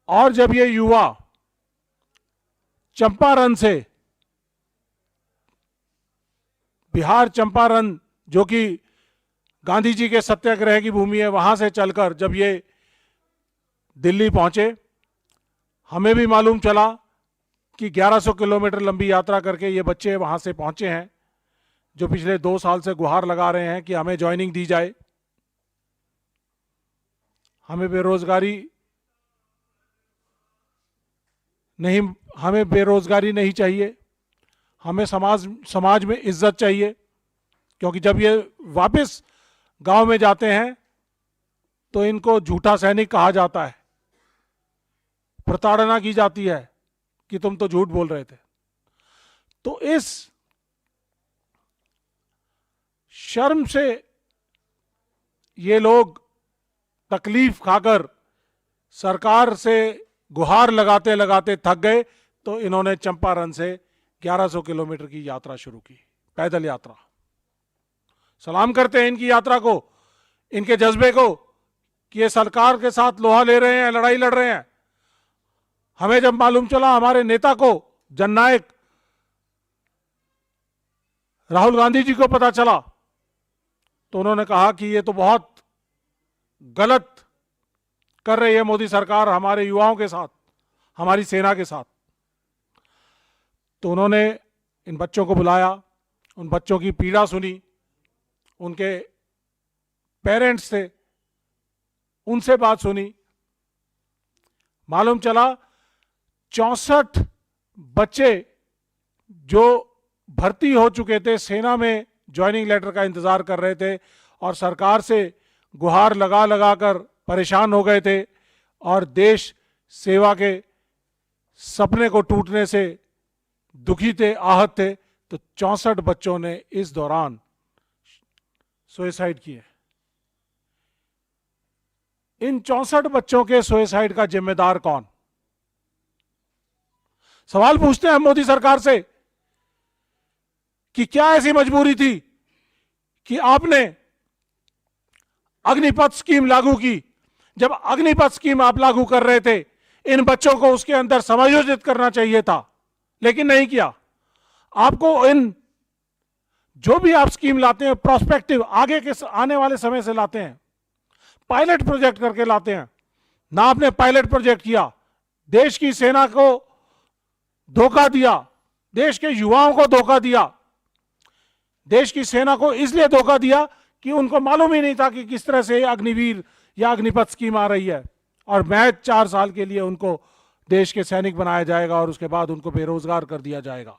और जब ये युवा चंपारण से, बिहार चंपारण जो कि गांधी जी के सत्याग्रह की भूमि है, वहां से चलकर जब ये दिल्ली पहुंचे, हमें भी मालूम चला कि 1100 किलोमीटर लंबी यात्रा करके ये बच्चे वहां से पहुंचे हैं, जो पिछले 2 साल से गुहार लगा रहे हैं कि हमें ज्वाइनिंग दी जाए, हमें बेरोजगारी नहीं चाहिए, हमें समाज में इज्जत चाहिए। क्योंकि जब ये वापस गांव में जाते हैं तो इनको झूठा सैनिक कहा जाता है, प्रताड़ना की जाती है कि तुम तो झूठ बोल रहे थे। तो इस शर्म से ये लोग तकलीफ खाकर सरकार से गुहार लगाते लगाते थक गए, तो इन्होंने चंपारण से 1100 किलोमीटर की यात्रा शुरू की, पैदल यात्रा। सलाम करते हैं इनकी यात्रा को, इनके जज्बे को कि ये सरकार के साथ लोहा ले रहे हैं, लड़ाई लड़ रहे हैं। हमें जब मालूम चला, हमारे नेता को, जननायक राहुल गांधी जी को पता चला, तो उन्होंने कहा कि ये तो बहुत गलत कर रही है मोदी सरकार हमारे युवाओं के साथ, हमारी सेना के साथ। तो उन्होंने इन बच्चों को बुलाया, उन बच्चों की पीड़ा सुनी, उनके पेरेंट्स थे, उनसे बात सुनी। मालूम चला 64 बच्चे जो भर्ती हो चुके थे, सेना में ज्वाइनिंग लेटर का इंतजार कर रहे थे और सरकार से गुहार लगा लगा कर परेशान हो गए थे और देश सेवा के सपने को टूटने से दुखी थे, आहत थे, तो 64 बच्चों ने इस दौरान सुसाइड किए। इन 64 बच्चों के सुसाइड का जिम्मेदार कौन? सवाल पूछते हैं हम मोदी सरकार से कि क्या ऐसी मजबूरी थी कि आपने अग्निपथ स्कीम लागू की? जब अग्निपथ स्कीम आप लागू कर रहे थे, इन बच्चों को उसके अंदर समायोजित करना चाहिए था, लेकिन नहीं किया। आपको इन जो भी आप स्कीम लाते हैं, प्रोस्पेक्टिव, आगे के आने वाले समय से लाते हैं, पायलट प्रोजेक्ट करके लाते हैं ना। आपने पायलट प्रोजेक्ट किया, देश की सेना को धोखा दिया, देश के युवाओं को धोखा दिया। देश की सेना को इसलिए धोखा दिया कि उनको मालूम ही नहीं था कि किस तरह से अग्निवीर या अग्निपथ स्कीम आ रही है, और महज 4 साल के लिए उनको देश के सैनिक बनाया जाएगा और उसके बाद उनको बेरोजगार कर दिया जाएगा।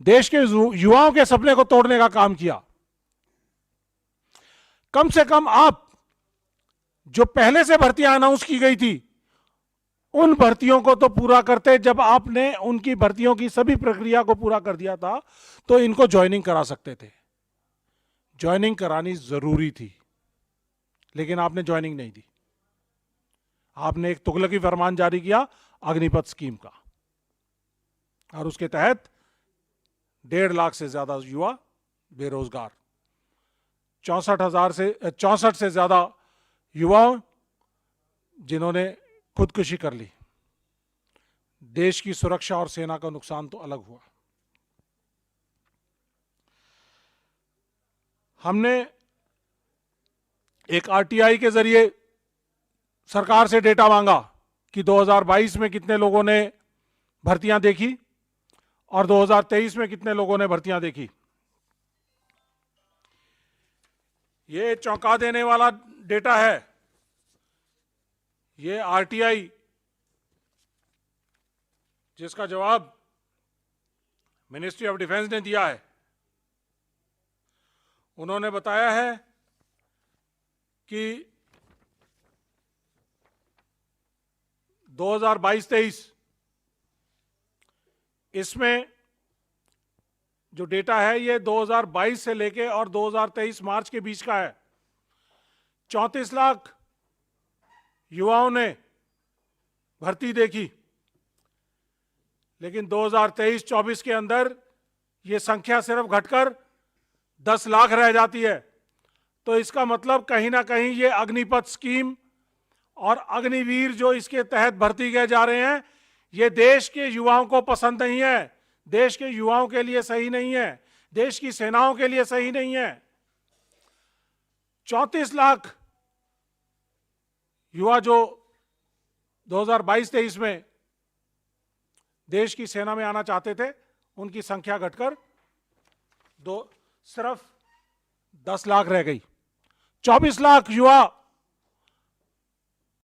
देश के युवाओं के सपने को तोड़ने का काम किया। कम से कम आप जो पहले से भर्तियां अनाउंस की गई थी, उन भर्तियों को तो पूरा करते। जब आपने उनकी भर्तियों की सभी प्रक्रिया को पूरा कर दिया था, तो इनको ज्वाइनिंग करा सकते थे। ज्वाइनिंग करानी जरूरी थी, लेकिन आपने ज्वाइनिंग नहीं दी। आपने एक तुगलकी फरमान जारी किया अग्निपथ स्कीम का, और उसके तहत 1.5 लाख से ज्यादा युवा बेरोजगार, 64 से ज्यादा युवाओं जिन्होंने खुदकुशी कर ली। देश की सुरक्षा और सेना का नुकसान तो अलग हुआ। हमने एक आरटीआई के जरिए सरकार से डेटा मांगा कि 2022 में कितने लोगों ने भर्तियां देखी और 2023 में कितने लोगों ने भर्तियां देखी। ये चौंका देने वाला डेटा है। ये आरटीआई, जिसका जवाब मिनिस्ट्री ऑफ डिफेंस ने दिया है, उन्होंने बताया है कि 2022-23 इसमें जो डेटा है ये 2022 से लेके और 2023 मार्च के बीच का है। 34 लाख युवाओं ने भर्ती देखी, लेकिन 2023-24 के अंदर ये संख्या सिर्फ घटकर 10 लाख रह जाती है। तो इसका मतलब कहीं ना कहीं ये अग्निपथ स्कीम और अग्निवीर जो इसके तहत भर्ती किए जा रहे हैं, ये देश के युवाओं को पसंद नहीं है, देश के युवाओं के लिए सही नहीं है, देश की सेनाओं के लिए सही नहीं है। 34 लाख युवा जो 2022-23 में देश की सेना में आना चाहते थे, उनकी संख्या घटकर सिर्फ 10 लाख रह गई। 24 लाख युवा